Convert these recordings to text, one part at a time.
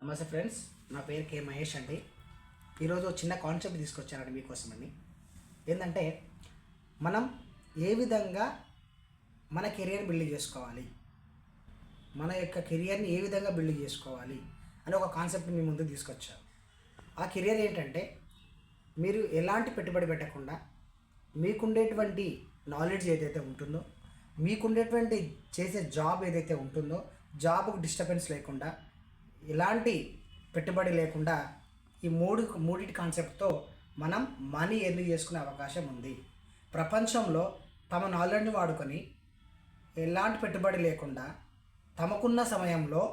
నమస్తే ఫ్రెండ్స్, నా పేరు కే మహేష్ అండి. ఈరోజు చిన్న కాన్సెప్ట్ తీసుకొచ్చానండి మీకోసమని. ఏంటంటే మనం ఏ విధంగా మన కెరియర్ బిల్డ్ చేసుకోవాలి, మన యొక్క కెరియర్ని ఏ విధంగా బిల్డ్ చేసుకోవాలి అని ఒక కాన్సెప్ట్ మీ ముందుకు తీసుకొచ్చాను. ఆ కెరియర్ ఏంటంటే మీరు ఎలాంటి పెట్టుబడి పెట్టకుండా మీకుండేటువంటి నాలెడ్జ్ ఏదైతే ఉంటుందో, మీకుండేటువంటి చేసే జాబ్ ఏదైతే ఉంటుందో, జాబ్కు డిస్టర్బెన్స్ లేకుండా, ఎలాంటి పెట్టుబడి లేకుండా ఈ మూడిటి కాన్సెప్ట్తో మనం మనీ ఎర్న్ చేసుకునే అవకాశం ఉంది. ప్రపంచంలో తమ నాలెడ్జ్ని వాడుకొని ఎలాంటి పెట్టుబడి లేకుండా తమకున్న సమయంలో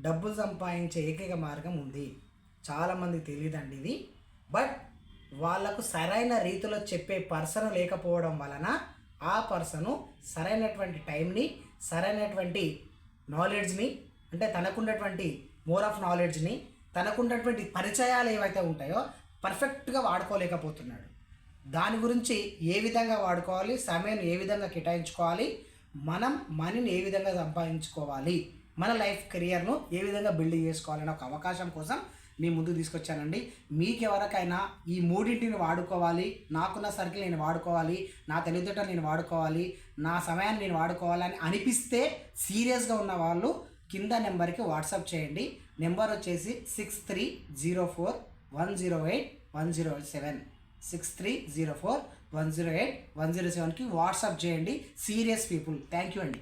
డబ్బులు సంపాదించే ఏకైక మార్గం ఉంది. చాలామందికి తెలియదండి ఇది. బట్ వాళ్ళకు సరైన రీతిలో చెప్పే పర్సన్ లేకపోవడం వలన ఆ పర్సను సరైనటువంటి టైంని, సరైనటువంటి నాలెడ్జ్ని, అంటే తనకున్నటువంటి మోర్ ఆఫ్ నాలెడ్జ్ని, తనకున్నటువంటి పరిచయాలు ఏవైతే ఉంటాయో పర్ఫెక్ట్గా వాడుకోలేకపోతున్నాడు. దాని గురించి ఏ విధంగా వాడుకోవాలి, సమయం ఏ విధంగా కేటాయించుకోవాలి, మనం మనీని ఏ విధంగా సంపాదించుకోవాలి, మన లైఫ్ కెరియర్ను ఏ విధంగా బిల్డ్ చేసుకోవాలనే ఒక అవకాశం కోసం మీ ముందుకు తీసుకొచ్చానండి. మీకు ఎవరికైనా ఈ మూడింటిని వాడుకోవాలి, నాకున్న సర్కిల్ నేను వాడుకోవాలి, నా తెలివితేటలు నేను వాడుకోవాలి, నా సమయాన్ని నేను వాడుకోవాలని అనిపిస్తే సీరియస్గా ఉన్న వాళ్ళు కింద నెంబర్కి వాట్సాప్ చేయండి. నెంబర్ వచ్చేసి 6304108107 6304108107కి వాట్సాప్ చేయండి. Serious people. థ్యాంక్ యూ అండి.